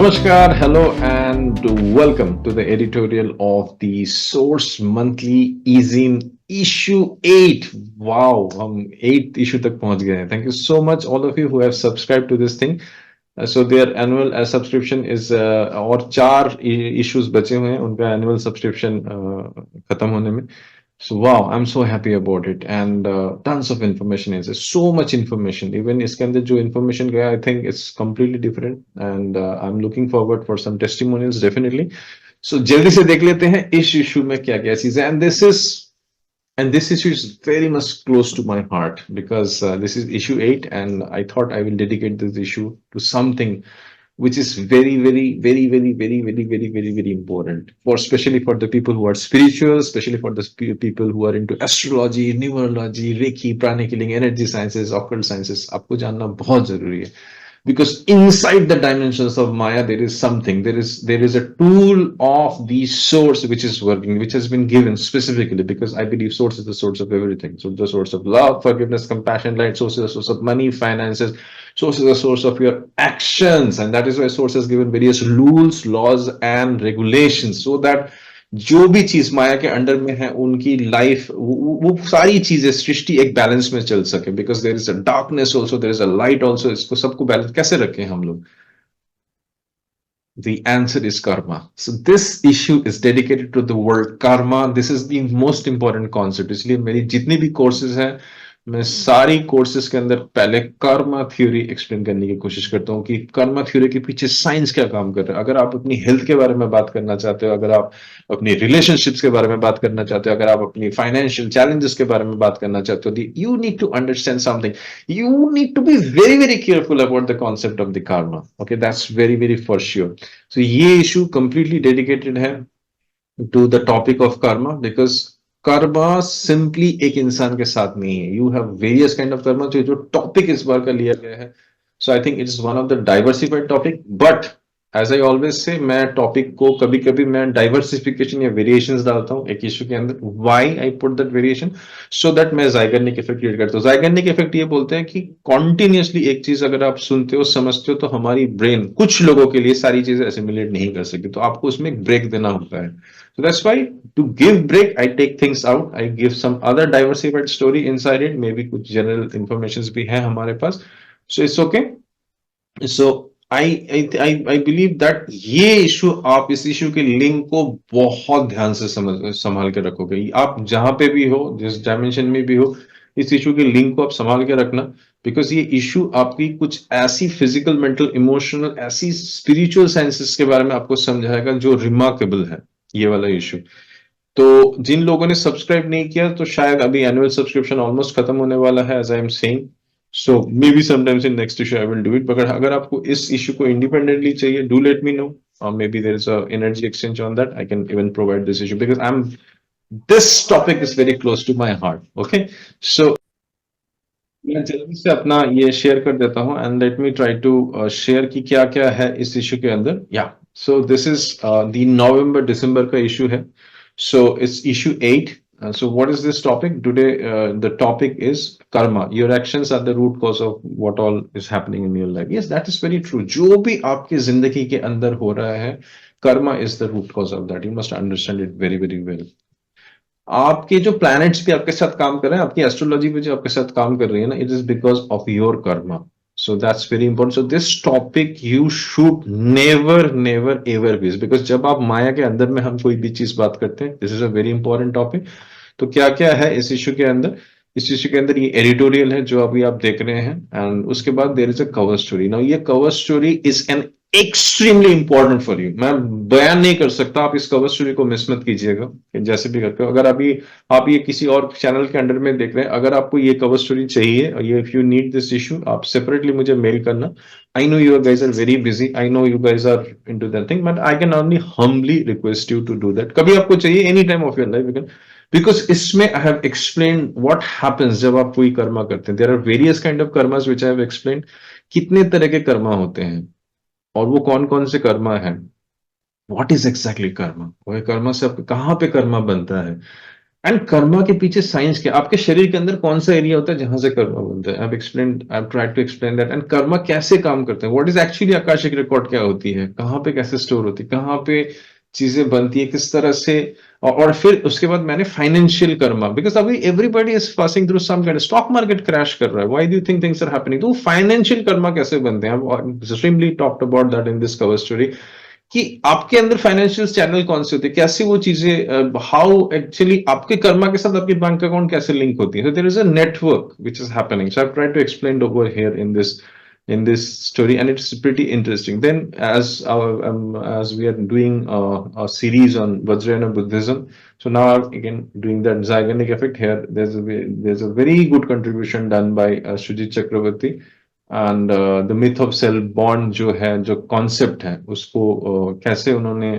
Namaskar, hello, and welcome to the editorial of the Source Monthly Easing Issue 8. Wow, हम 8th issue तक पहुंच गए हैं. Thank you so much, all of you who have subscribed to this thing. So their annual subscription is और चार issues बचे हुए हैं उनका annual subscription खत्म होने में. So wow, I'm so happy about it, and tons of information is so much information. Even इसके अंदर जो information गया, I think it's completely different, and I'm looking forward for some testimonials definitely. So जल्दी से देख लेते हैं इस issue में क्या क्या चीजें, and this issue is very much close to my heart because this is issue 8, and I thought I will dedicate this issue to something which is very important for, especially for the people who are spiritual, especially for the people who are into astrology, numerology, reiki, pranic healing, energy sciences, occult sciences. आपको जानना बहुत जरूरी है because inside the dimensions of Maya there is something, there is a tool of the source which is working, which has been given specifically, because I believe source is the source of everything. So the source of love, forgiveness, compassion, light. Source is the source of money, finances. Source is the source of your actions, and that is why source has given various rules, laws and regulations, so that जो भी चीज माया के under में है उनकी life वो सारी चीजें सृष्टि एक बैलेंस में चल सके. Because there is a darkness also, there is a light also. इसको सबको बैलेंस कैसे रखें हम लोग? The answer is karma. So this issue is dedicated to the word karma. This is the most important concept. इसलिए मेरी जितनी भी कोर्सेज हैं, मैं सारी कोर्सेज के अंदर पहले कर्मा थ्योरी एक्सप्लेन करने की कोशिश करता हूँ कि कर्मा थ्योरी के पीछे साइंस क्या काम कर रहा है. अगर आप अपनी हेल्थ के बारे में बात करना चाहते हो, अगर आप अपनी रिलेशनशिप्स के बारे में बात करना चाहते हो, अगर आप अपनी फाइनेंशियल चैलेंजेस के बारे में बात करना चाहते हो, you need to understand something. You need to be very careful about the concept of the karma. Okay, that's very for sure. So ये इशू कंप्लीटली डेडिकेटेड है to the topic of karma, because karma simply एक इंसान के साथ नहीं है. You have various kind of karma. जो topic इस बार का लिया गया है, so I think it is one of the diversified topic. But as I always say, मैं टॉपिक को कभी कभी मैं डाइवर्सिफिकेशन या वेरिएशंस डालता हूं एक इश्यू के अंदर. Why I put that variation? So that मैं ज़ाइगर्निक इफेक्ट क्रिएट करता हूं. ज़ाइगर्निक इफेक्ट ये बोलते हैं कि कॉन्टिन्यूसली एक चीज अगर आप सुनते हो, समझते हो, तो हमारी ब्रेन कुछ लोगों के लिए सारी चीजें एसिमिलेट नहीं कर सकती, तो आपको उसमें एक ब्रेक देना होता है. So that's why to give break, I take things out. I give some other diversified story inside it. Maybe कुछ general informations भी हैं हमारे पास. So it's okay. So I believe that ये issue, आप इस issue के link को बहुत ध्यान से संभाल के रखोगे. आप जहां पे भी हो, जिस dimension में भी हो, इस issue के link को आप संभाल के रखना. बिकॉज ये इशू आपकी कुछ ऐसी फिजिकल, मेंटल, इमोशनल, ऐसी स्पिरिचुअल साइंसेस के बारे में आपको समझाएगा जो रिमार्केबल है. ये वाला इशू. तो जिन लोगों ने सब्सक्राइब नहीं किया, तो शायद अभी एनुअल सब्सक्रिप्शन ऑलमोस्ट खत्म होने वाला है, as I am saying. So may be sometimes in next issue I will do it. But अगर आपको इस इशू को इंडिपेंडेंटली चाहिए, do let me know. May be there is a energy exchange on that. I can even provide this issue because I am, this topic is very close to my heart. Okay, so मैं जल्दी से अपना ये share कर देता हूं, and let me try to share कि क्या क्या है इस इशू के अंदर. या so this is the November December का इशू है. So it's issue 8. So what is this topic today? The topic is karma. Your actions are the root cause of what all is happening in your life. Yes, that is very true. जो भी आपकी जिंदगी के अंदर हो रहा है, karma is the root cause of that. You must understand it very well. आपके जो प्लैनेट्स भी आपके साथ काम कर रहे हैं, आपकी एस्ट्रोलॉजी भी जो आपके साथ काम कर रही है ना, it is because of your Karma. So that's very important. So this topic you should never ever miss, because जब आप माया के अंदर में हम कोई भी चीज बात करते हैं, this is a very important topic. तो क्या क्या है इस इश्यू के अंदर? इस इश्यू के अंदर ये एडिटोरियल है जो अभी आप देख रहे हैं, एंड उसके बाद there is a cover story. Now ये cover story is an extremely important for you. मैं बयान नहीं कर सकता, आप इस कवर स्टोरी को मिस मत कीजिएगा जैसे भी करते हो. अगर अभी आप ये किसी और चैनल के अंडर में देख रहे हैं, अगर आपको ये कवर स्टोरी चाहिए, ये if you need this issue, आप सेपरेटली मुझे मेल करना. I know you guys are very busy, I know you guys are into that thing, but I can only humbly request you to do that. कभी आपको चाहिए, any time of your life you can, because इसमें I have explain what happens जब आप कोई karma करते हैं. There are various kind of karmas which I have explain. कितने तरह के कर्मा होते हैं और वो कौन कौन से कर्मा है, व्हाट इज एग्जैक्टली कर्मा, वो कर्मा से कहां पे कर्मा बनता है, एंड कर्मा के पीछे साइंस क्या, आपके शरीर के अंदर कौन सा एरिया होता है जहां से कर्मा बनता है, I try to explain that, and karma कैसे काम करते हैं, what is actually akashic record क्या होती है, कहाँ पे कैसे स्टोर होती है, कहाँ पे चीजें बनती है, किस तरह से, और फिर उसके बाद मैंने फाइनेंशियल कर्मा, बिकॉज अभी everybody is passing through some kind, stock market crash कर रहा है, why do you think things are happening, तो फाइनेंशियल कर्मा कैसे बनते हैं, extremely talked about that in this cover story, कि आपके अंदर फाइनेंशियल चैनल कौन से होते हैं, कैसे वो चीजें, हाउ एक्चुअली आपके कर्मा के साथ आपकी बैंक अकाउंट कैसे लिंक होती है, so there is a network which is happening, so I've tried to explain over here in this story, and it's pretty interesting. Then as we are doing a series on Vajrayana Buddhism, so now I'm again doing that Zeigarnik effect here. There's a very good contribution done by Sujit Chakravarti, and the myth of self bond जो है, जो concept है, उसको कैसे उन्होंने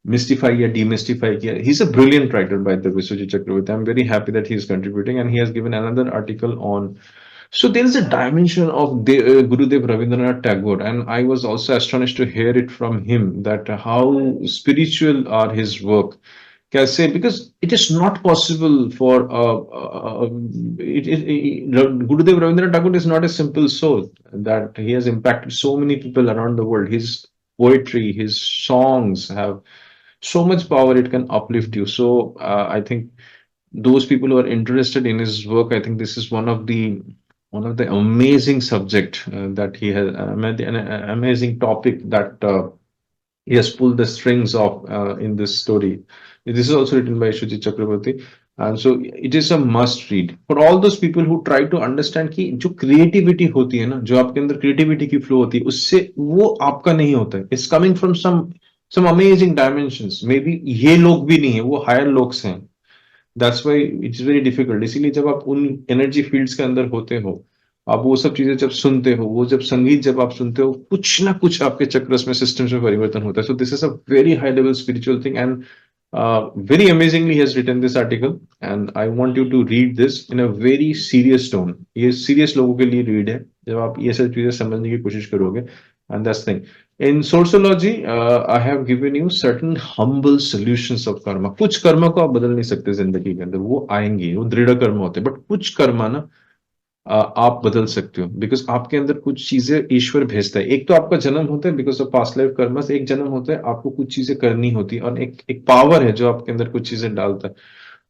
mystify या demystify किया. He is a brilliant writer by the way, Sujit Chakraborty. I am very happy that he is contributing, and he has given another article on. So there is a dimension of Gurudev Rabindranath Tagore, and I was also astonished to hear it from him that how spiritual are his work. कैसे, because it is not possible for Gurudev Rabindranath Tagore is not a simple soul, that he has impacted so many people around the world. His poetry, his songs have so much power, it can uplift you. So I think those people who are interested in his work, I think this is one of the amazing subject that he has, an amazing topic that he has pulled the strings of in this story. This is also written by Shujit Chakraborty, and so it is a must read for all those people who try to understand कि जो creativity होती है ना, जो आपके अंदर creativity की flow होती है, उससे वो आपका नहीं होता है. It's coming from some amazing dimensions. Maybe ये लोग भी नहीं है, वो higher लोग हैं. That's why it's very difficult. इसीलिए जब आप उन energy fields के अंदर होते हो, आप वो सब चीजें जब सुनते हो, वो जब संगीत जब आप सुनते हो, कुछ ना कुछ आपके चक्रस में, सिस्टम्स में परिवर्तन होता है. सो this is a very high level spiritual thing, and very amazingly he has written this article, and I want you to read this in a very serious tone. ये serious लोगों के लिए read है, जब आप ये सब चीजें समझने की कोशिश करोगे. And that's the thing. In sociology, I have given you certain humble solutions of karma. कुछ कर्मा को आप बदल नहीं सकते जिंदगी के अंदर, वो आएंगे, वो दृढ़ कर्म होते हैं, बट कुछ कर्मा ना आप बदल सकते हो, बिकॉज आपके अंदर कुछ चीजें ईश्वर भेजता है. एक तो आपका जन्म होता है बिकॉज ऑफ पास्ट लाइफ कर्म, एक जन्म होता है आपको कुछ चीजें करनी होती है, और एक पावर है जो आपके अंदर कुछ चीजें डालता है.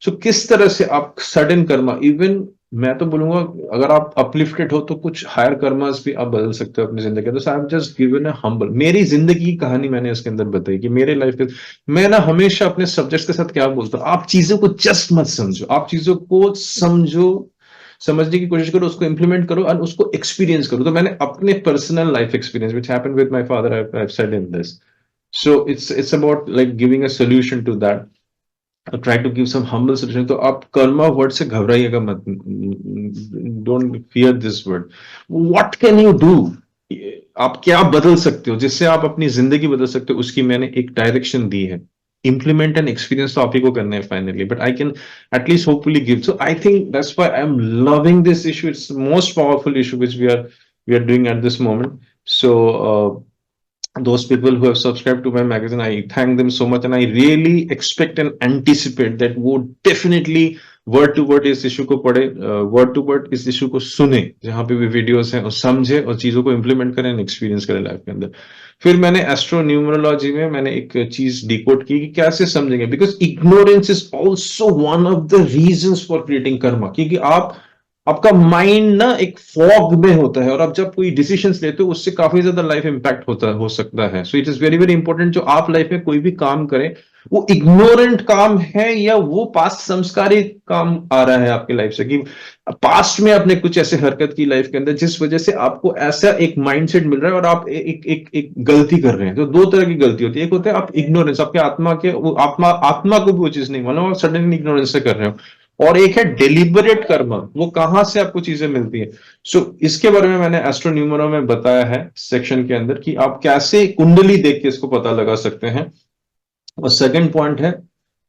सो किस तरह से आप सडन कर्मा, इवन मैं तो बोलूंगा अगर आप अपलिफ्टेड हो तो कुछ हायर कर्मास भी आप बदल सकते हो अपनी जिंदगी. तो I have just given a humble, मेरी जिंदगी की कहानी मैंने इसके अंदर बताई कि मेरे लाइफ के, मैं ना हमेशा अपने सब्जेक्ट्स के साथ क्या बोलता हूँ, आप चीजों को जस्ट मत समझो, आप चीजों को समझो, समझने की कोशिश करो, उसको इंप्लीमेंट करो और उसको एक्सपीरियंस करो. तो मैंने अपने personal life experience which happened with my father, I have said in this. So it's about like giving a solution to that, try to give some humble solution. तो आप कर्मा वर्ड से घबराइएगा मत, don't fear this word. What can you do, आप क्या बदल सकते हो जिससे आप अपनी जिंदगी बदल सकते हो, उसकी मैंने एक डायरेक्शन दी है. इम्प्लीमेंट एंड एक्सपीरियंस तो आप ही को करना है finally, but I can at least hopefully give. So I think that's why I am loving this issue. It's most powerful issue which we are doing at this moment. So those people who have subscribed to my magazine, I thank them so much, and I really expect and anticipate that वो definitely word to word इस issue को पढ़े, word to word इस issue को सुने, जहां पे भी वीडियोस हैं, और समझे और चीजों को इंप्लीमेंट करें, एक्सपीरियंस करें लाइफ के अंदर. फिर मैंने एस्ट्रो न्यूमरोलॉजी में मैंने एक चीज डिकोड की कि कैसे समझेंगे, because ignorance is also one of the reasons for creating Karma. क्योंकि आपका माइंड ना एक फॉग में होता है, और आप जब कोई डिसीजंस लेते हो उससे काफी ज्यादा लाइफ इंपैक्ट हो सकता है. सो it is very very important, जो आप लाइफ में कोई भी काम करें, वो इग्नोरेंट काम है या वो पास्ट संस्कारित काम आ रहा है आपके लाइफ से, कि पास्ट में आपने कुछ ऐसे हरकत की लाइफ के अंदर जिस वजह से आपको ऐसा एक माइंडसेट मिल रहा है, और आप एक गलती कर रहे हैं. तो दो तरह की गलती होती है. एक होता है आप इग्नोरेंस, आपके आत्मा के, वो आत्मा को भी वो चीज नहीं मालूम, आप सडनली इग्नोरेंस से कर रहे हो. और एक है डेलिबरेट कर्म, वो कहां से आपको चीजें मिलती है. सो इसके बारे में मैंने एस्ट्रो न्यूमरो में बताया है सेक्शन के अंदर, कि आप कैसे कुंडली देख के इसको पता लगा सकते हैं. और सेकंड पॉइंट है,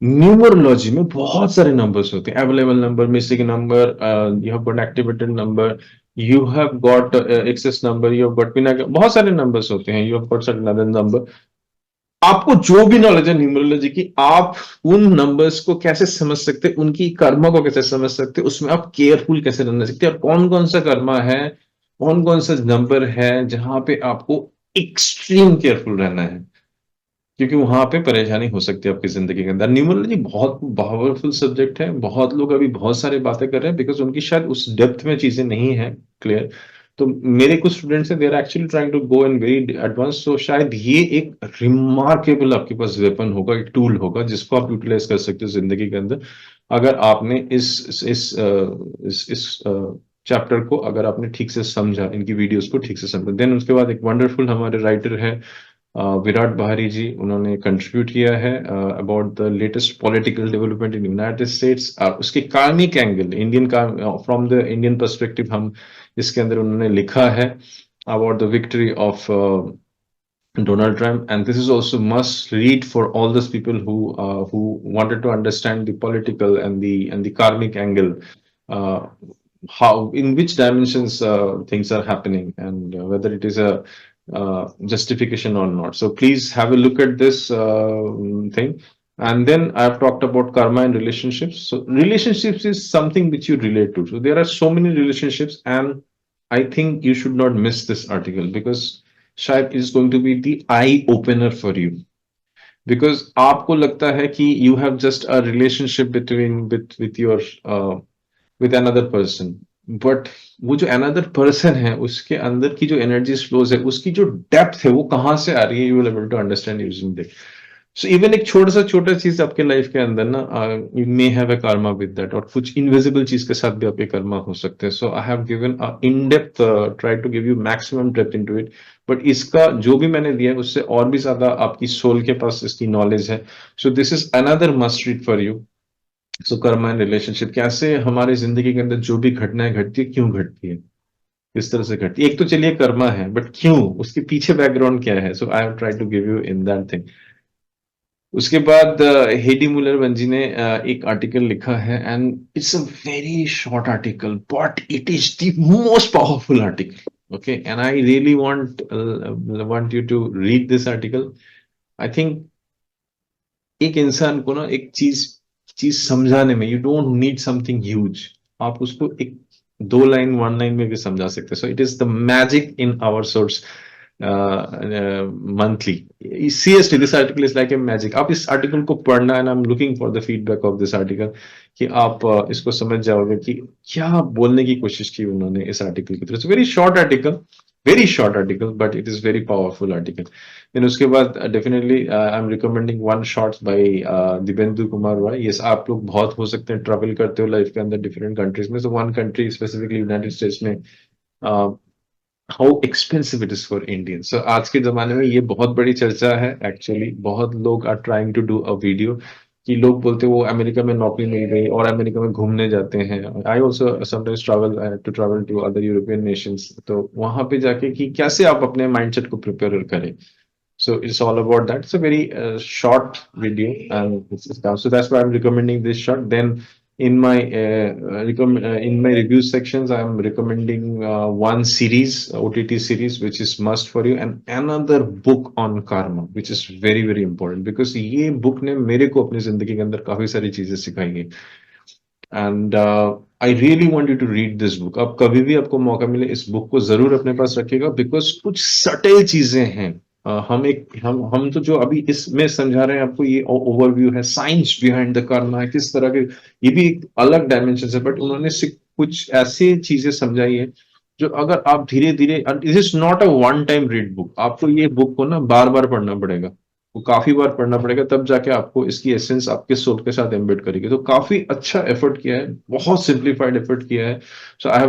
न्यूमरोलॉजी में बहुत सारे नंबर्स होते हैं, available number, missing number, you have got activated number, you have got access number, you have got पिना, बहुत सारे नंबर्स होते हैं, you have got certain other number. आपको जो भी नॉलेज है न्यूमरोलॉजी की, आप उन नंबर्स को कैसे समझ सकते हैं, उनकी कर्मा को कैसे समझ सकते हैं, उसमें आप केयरफुल कैसे रहना सकते हैं, और कौन कौन सा कर्मा है, कौन कौन सा नंबर है जहां पे आपको एक्सट्रीम केयरफुल रहना है, क्योंकि वहां पे परेशानी हो सकती है आपकी जिंदगी के अंदर। न्यूमरोलॉजी बहुत पावरफुल सब्जेक्ट है, बहुत लोग अभी बहुत सारी बातें कर रहे हैं बिकॉज उनकी शायद उस डेप्थ में चीजें नहीं है क्लियर। तो मेरे कुछ स्टूडेंट्स हैं, they are actually trying to go in very advance, तो शायद ये एक रिमार्केबल आपके पास वेपन होगा, एक टूल होगा जिसको आप यूटिलाइज कर सकते हो जिंदगी के अंदर, अगर आपने इस चैप्टर को अगर आपने ठीक से समझा, इनकी वीडियोस को ठीक से समझा। देन उसके बाद एक वंडरफुल हमारे राइटर है विराट बहारी जी, उन्होंने कंट्रीब्यूट किया है about the latest political development in United states, उसके कार्मिक angle, Indian from the Indian perspective हम इसके अंदर उन्होंने लिखा है about the victory of Donald Trump, and this is also must read for all those people who wanted to understand the political and the karmic angle, uh, how in which dimensions things are happening, and whether it is a justification or not. So please have a look at this thing. And then I've talked about karma and relationships. So relationships is something which you relate to. So there are so many relationships, and I think you should not miss this article because शायद is going to be the eye opener for you, because आपको लगता है कि you have just a relationship between with your with another person, but वो जो another person है उसके अंदर की जो एनर्जी फ्लोज है, उसकी जो डेप्थ है वो कहाँ से आ रही है, you will able to understand using this. So even एक छोटा चीज आपके लाइफ के अंदर ना, you may have a karma with that, और कुछ इनविजिबल चीज के साथ भी आपके कर्मा हो सकते हैं। So I have given in depth, try to give you maximum depth into it, but इसका जो भी मैंने दिया है उससे और भी ज्यादा आपकी सोल के पास इसकी नॉलेज है। सो this is another must read for you. So Karma and relationship, कैसे हमारी जिंदगी के अंदर जो भी घटनाएं घटती है, क्यों घटती है, किस तरह से घटती है, एक तो चलिए कर्मा है, बट क्यों, उसके पीछे बैकग्राउंड क्या है। So I have try to give you in that thing. उसके बाद हेडी मुलर वंजी ने एक आर्टिकल लिखा है, and it's a very short article but it is the most powerful article, okay, and I really want you to read this article. I think एक इंसान को ना एक चीज चीज समझाने में, you don't need something huge, आप उसको एक दो लाइन, वन लाइन में भी समझा सकते हैं। So it is the magic in our source monthly. Seriously, this article is like a magic. आप इस आर्टिकल को पढ़ना, and I am looking for the feedback of this article, कि आप इसको समझ जाओगे कि क्या बोलने की कोशिश की उन्होंने इस आर्टिकल की तरफ से। Very short article but it is very powerful article. Then उसके बाद definitely I am recommending one shots by Dibyendu Kumar Roy. Yes, आप लोग बहुत हो सकते हैं ट्रैवल करते हो लाइफ के अंदर डिफरेंट कंट्रीज में, so one country specifically United States में, how expensive it is for Indians. So आज के जमाने में ये बहुत बड़ी चर्चा है एक्चुअली, बहुत लोग are trying to do a video, कि लोग बोलते हैं वो अमेरिका में नौकरी मिल गई और अमेरिका में घूमने जाते हैं। I also sometimes travel to other European nations, तो वहां पे जाके कि कैसे आप अपने माइंडसेट को प्रिपेयर करें। So it's all about that. It's a very short video, and so that's why I'm recommending this short. Then in my in my review sections, I'm recommending one series, OTT series, which is must for you, and another book on karma, which is very important because ये book ने मेरे को अपनी जिंदगी के अंदर काफी सारी चीजें सिखाई हैं, and I really want you to read this book. अब कभी भी आपको मौका मिले इस बुक को जरूर अपने पास रखिएगा, बिकॉज कुछ सटल चीजें हैं। हम तो जो अभी इसमें समझा रहे हैं आपको, ये ओवरव्यू है, साइंस बिहाइंड द कर्मा है, किस तरह के, ये भी एक अलग डायमेंशन है, बट उन्होंने कुछ ऐसी चीजें समझाई है जो अगर आप धीरे धीरे, this is not a one time read book, आपको ये बुक को ना बार बार पढ़ना पड़ेगा, वो काफी बार पढ़ना पड़ेगा, तब जाके आपको इसकी एसेंस आपके सोल के साथ एम्बेड करेगी। तो काफी अच्छा एफर्ट किया है, बहुत सिंप्लीफाइड एफर्ट किया है। So I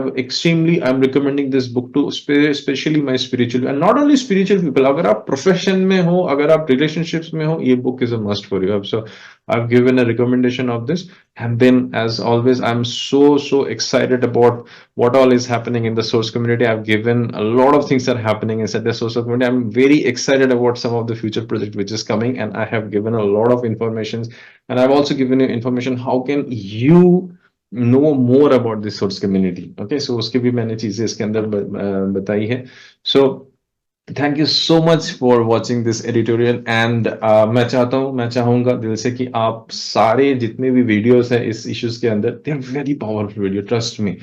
am recommending this book to specially my spiritual, and not only spiritual people, अगर आप प्रोफेशन में हो, अगर आप रिलेशनशिप्स में हो, ये book is a must for you. So I've given a recommendation of this, and then as always I'm so excited about what all is happening in the source community. I've given a lot of things that are happening inside the source community. I'm very excited about some of the future project which is coming, and I have given a lot of information, and I've also given you information how can you know more about the source community. Okay, so उसकी भी मैंने चीजें इसके अंदर बताई है। So thank you so much for watching this editorial and मैं चाहूंगा दिल से कि आप सारे जितने भी वीडियोस हैं इस इश्यूज के अंदर, they are very powerful video, trust me.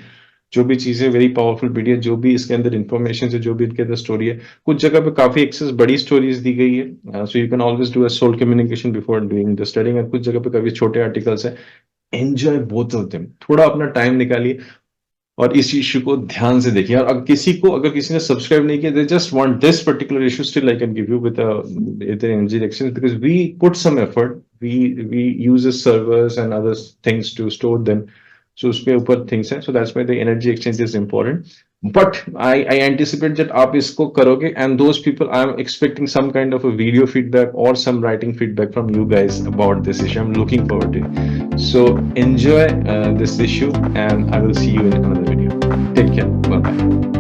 जो भी चीजें वेरी पावरफुल वीडियो, जो भी इसके अंदर इंफॉर्मेशन है, जो भी इनके अंदर स्टोरी है, कुछ जगह पे काफी एक्सेस बड़ी स्टोरीज दी गई है, so you can always do a soul communication before doing the studying, कुछ जगह पे काफी छोटे आर्टिकल्स हैं। एंजॉय बोथ ऑफ देम, थोड़ा अपना टाइम निकालिए और इस इश्यू को ध्यान से देखिए। और अगर किसी ने सब्सक्राइब नहीं किया, they just want this particular issue, still I can give you with energy reaction, because we put some effort, we use servers and other things to store them, so उसके ऊपर थिंग्स हैं, so that's why the energy exchange is important. But I anticipate that आप इसको करोगे, and those people, I am expecting some kind of a video feedback और some writing feedback from you guys about this issue. I am looking forward to. So enjoy this issue, and I will see you in another video. Take care. Bye bye.